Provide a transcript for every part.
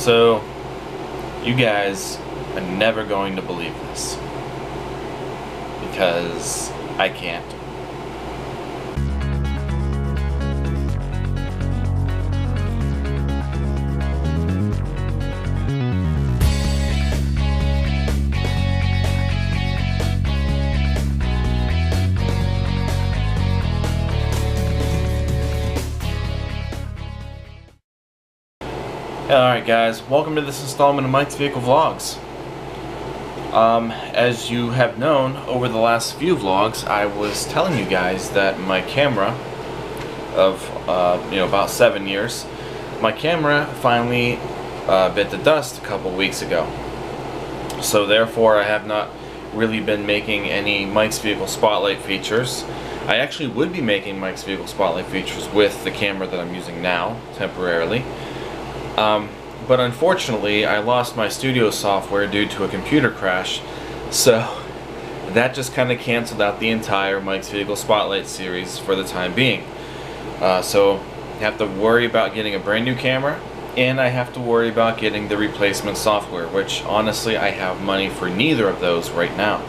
So, you guys are never going to believe this, because I can't. Alright guys, welcome to this installment of Mike's Vehicle Vlogs. As you have known over the last few vlogs, I was telling you guys that my camera of about 7 years, my camera finally bit the dust a couple weeks ago. So therefore I have not really been making any Mike's Vehicle Spotlight features. I actually would be making Mike's Vehicle Spotlight features with the camera that I'm using now, temporarily. But unfortunately, I lost my studio software due to a computer crash, so that just kind of canceled out the entire Mike's Vehicle Spotlight series for the time being. So I have to worry about getting a brand new camera, and I have to worry about getting the replacement software, which honestly I have money for neither of those right now.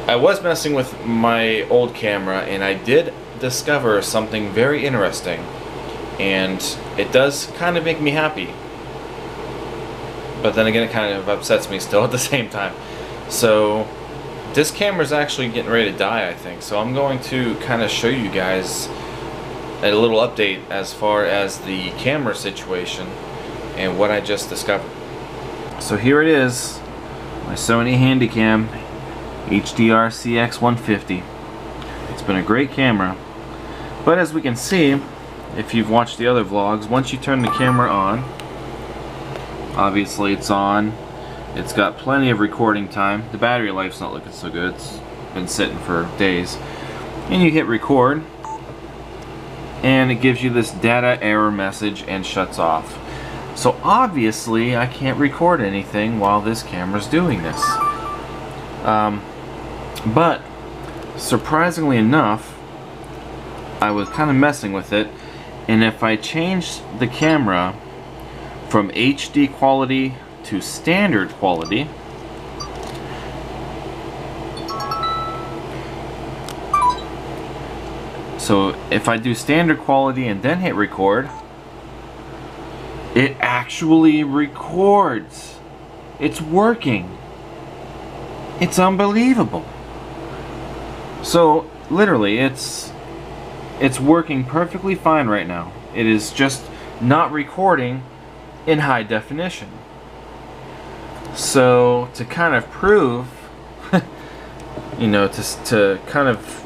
I was messing with my old camera, and I did discover something very interesting, and it does kind of make me happy. But then again, it kind of upsets me still at the same time. So this camera's actually getting ready to die, I think. So I'm going to kind of show you guys a little update as far as the camera situation and what I just discovered. So here it is, my Sony Handycam HDR CX150. It's been a great camera, but as we can see, if you've watched the other vlogs, once you turn the camera on, obviously it's on. It's got plenty of recording time. The battery life's not looking so good. It's been sitting for days. And you hit record, and it gives you this data error message and shuts off. So obviously I can't record anything while this camera's doing this. But surprisingly enough, I was kind of messing with it, and if I change the camera from HD quality to standard quality, so if I do standard quality and then hit record, it actually records. It's working. It's unbelievable. So literally it's working perfectly fine right now. It is just not recording in high definition. So to kind of prove to kind of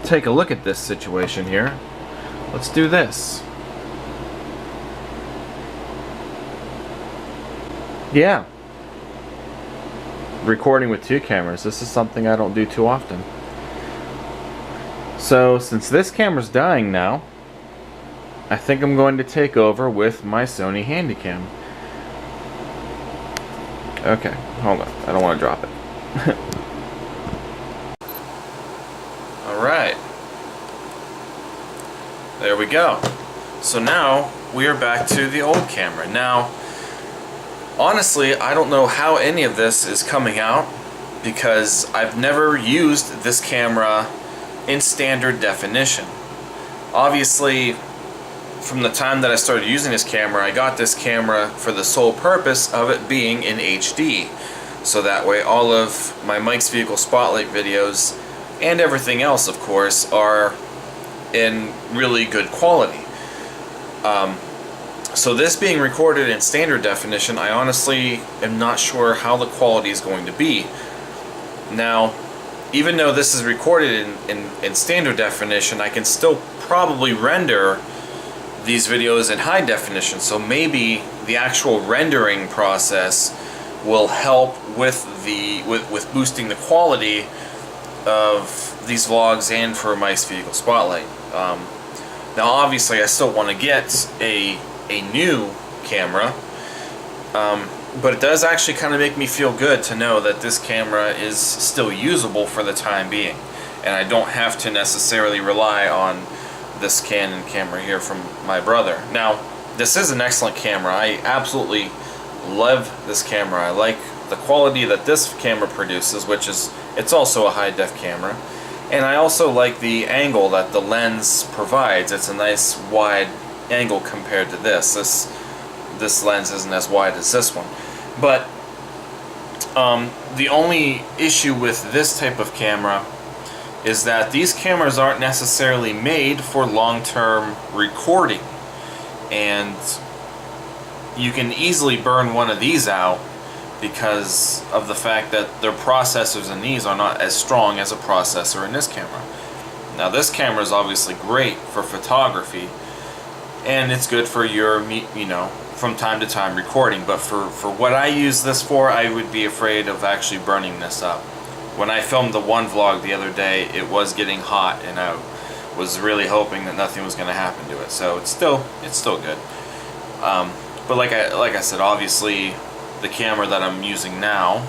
take a look at this situation here, let's do this. Yeah, recording with two cameras. This is something I don't do too often. So since this camera's dying now, I think I'm going to take over with my Sony Handycam. Okay, hold on. I don't want to drop it. Alright. There we go. So now we are back to the old camera. Now, honestly, I don't know how any of this is coming out, because I've never used this camera in standard definition. Obviously, from the time that I started using this camera, I got this camera for the sole purpose of it being in HD. So that way all of my Mike's Vehicle Spotlight videos and everything else, of course, are in really good quality. So this being recorded in standard definition, I honestly am not sure how the quality is going to be. Now, even though this is recorded in standard definition, I can still probably render these videos in high definition, so maybe the actual rendering process will help with boosting the quality of these vlogs and for Mike's Vehicle Spotlight. Now obviously I still want to get a new camera, but it does actually kind of make me feel good to know that this camera is still usable for the time being, and I don't have to necessarily rely on this Canon camera here from my brother. Now, this is an excellent camera. I absolutely love this camera. I like the quality that this camera produces, which is, it's also a high def camera. And I also like the angle that the lens provides. It's a nice wide angle compared to this. This lens isn't as wide as this one. But the only issue with this type of camera is that these cameras aren't necessarily made for long-term recording. And you can easily burn one of these out because of the fact that their processors in these are not as strong as a processor in this camera. Now this camera is obviously great for photography, and it's good for your, you know, from time to time recording, but for what I use this for, I would be afraid of actually burning this up. When I filmed the one vlog the other day, it was getting hot, and I was really hoping that nothing was going to happen to it. So it's still good. But like I said, obviously the camera that I'm using now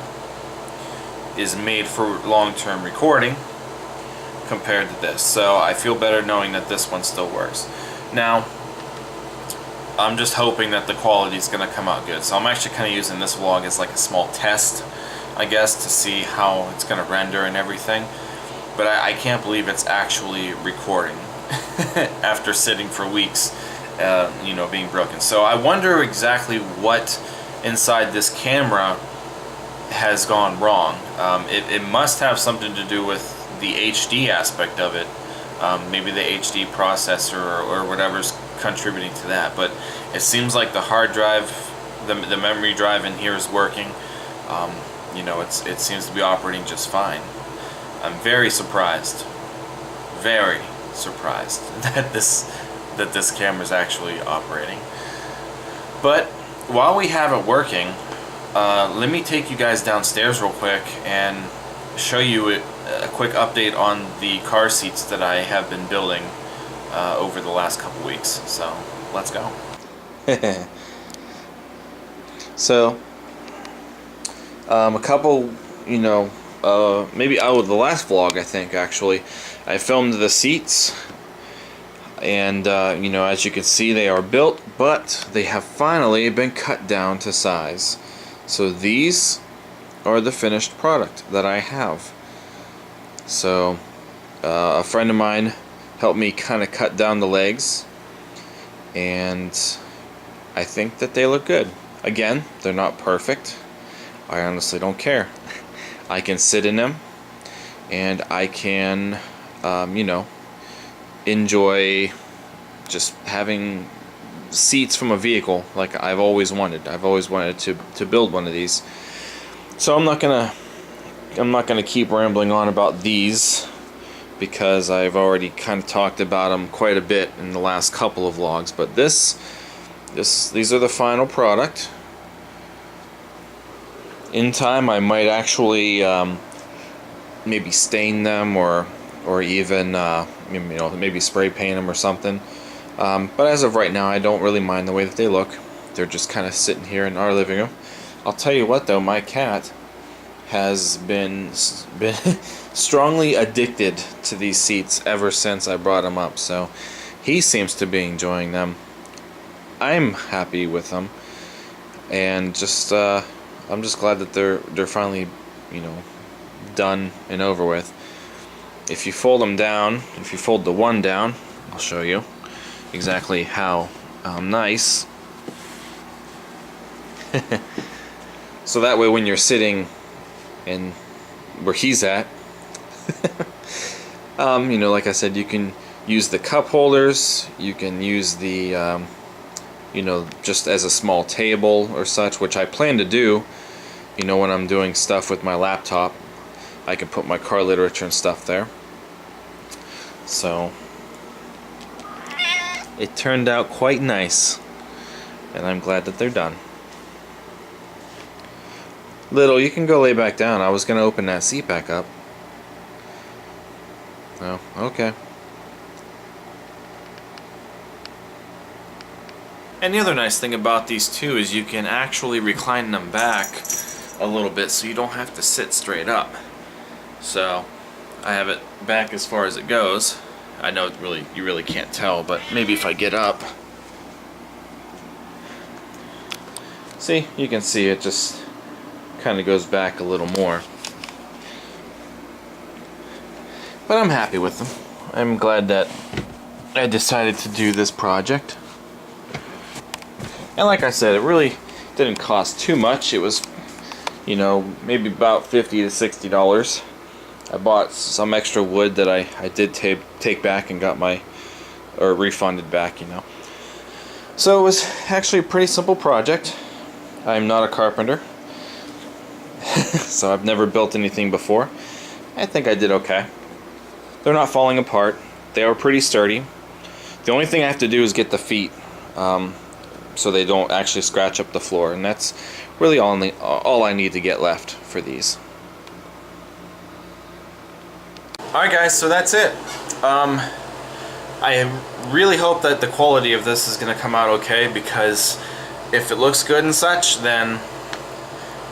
is made for long-term recording compared to this. So I feel better knowing that this one still works. Now, I'm just hoping that the quality is going to come out good. So I'm actually kind of using this vlog as like a small test, I guess, to see how it's going to render and everything. But I can't believe it's actually recording after sitting for weeks, you know, being broken. So I wonder exactly what inside this camera has gone wrong. It must have something to do with the HD aspect of it. Maybe the HD processor or whatever's contributing to that. But it seems like the hard drive, the memory drive in here is working. You know, it seems to be operating just fine. I'm very surprised that this camera is actually operating. But while we have it working, let me take you guys downstairs real quick and show you a quick update on the car seats that I have been building over the last couple weeks. So let's go. So a couple, you know, maybe the last vlog, I think, actually, I filmed the seats, and you know, as you can see, they are built, but they have finally been cut down to size. So these are the finished product that I have. So a friend of mine helped me kind of cut down the legs, and I think that they look good. Again, they're not perfect. I honestly don't care. I can sit in them, and I can, you know, enjoy just having seats from a vehicle like I've always wanted. I've always wanted to build one of these. So I'm not gonna keep rambling on about these, because I've already kind of talked about them quite a bit in the last couple of vlogs. But these are the final product. In time, I might actually maybe stain them or even you know, maybe spray paint them or something. But as of right now, I don't really mind the way that they look. They're just kind of sitting here in our living room. I'll tell you what, though, my cat has been strongly addicted to these seats ever since I brought him up. So he seems to be enjoying them. I'm happy with them, and just I'm just glad that they're finally, you know, done and over with. If you fold them down, if you fold the one down, I'll show you exactly how nice. So that way, when you're sitting and where he's at, you know, like I said, you can use the cup holders, you can use the you know, just as a small table or such, which I plan to do. You know, when I'm doing stuff with my laptop, I can put my car literature and stuff there. So it turned out quite nice, and I'm glad that they're done. Little, you can go lay back down. I was going to open that seat back up. Oh, okay. And the other nice thing about these too is you can actually recline them back a little bit, so you don't have to sit straight up. So I have it back as far as it goes. I know you really can't tell, but maybe if I get up, See, you can see it just kind of goes back a little more. But I'm happy with them. I'm glad that I decided to do this project. And like I said, it really didn't cost too much. It was, you know, maybe about $50 to $60. I bought some extra wood that I did take back and got or refunded back, you know. So it was actually a pretty simple project. I'm not a carpenter, so I've never built anything before. I think I did okay. They're not falling apart. They are pretty sturdy. The only thing I have to do is get the feet so they don't actually scratch up the floor, and that's really all I need to get left for these. Alright guys, so that's it. I really hope that the quality of this is going to come out okay, because if it looks good and such, then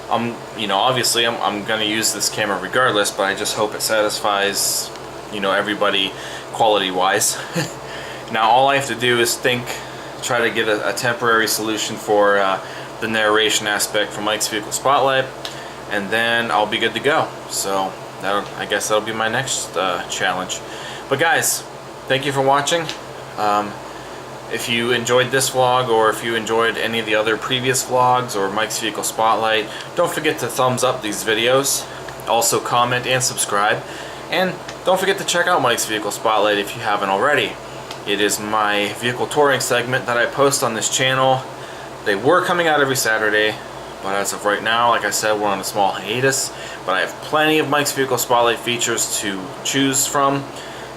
obviously I'm going to use this camera regardless, but I just hope it satisfies, everybody quality-wise. Now all I have to do is try to get a temporary solution for the narration aspect for Mike's Vehicle Spotlight, and then I'll be good to go. So I guess that'll be my next challenge. But guys, thank you for watching. If you enjoyed this vlog, or if you enjoyed any of the other previous vlogs or Mike's Vehicle Spotlight, don't forget to thumbs up these videos. Also comment and subscribe. And don't forget to check out Mike's Vehicle Spotlight if you haven't already. It is my vehicle touring segment that I post on this channel. They were coming out every Saturday, but as of right now, like I said, we're on a small hiatus. But I have plenty of Mike's Vehicle Spotlight features to choose from.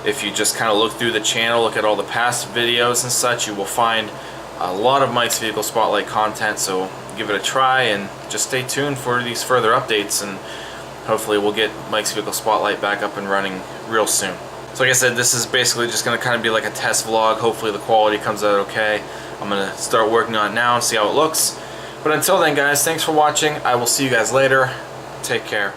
If you just kind of look through the channel, look at all the past videos and such, you will find a lot of Mike's Vehicle Spotlight content, so give it a try and just stay tuned for these further updates, and hopefully we'll get Mike's Vehicle Spotlight back up and running real soon. So like I said, this is basically just going to kind of be like a test vlog. Hopefully the quality comes out okay. I'm going to start working on it now and see how it looks. But until then guys, thanks for watching. I will see you guys later. Take care.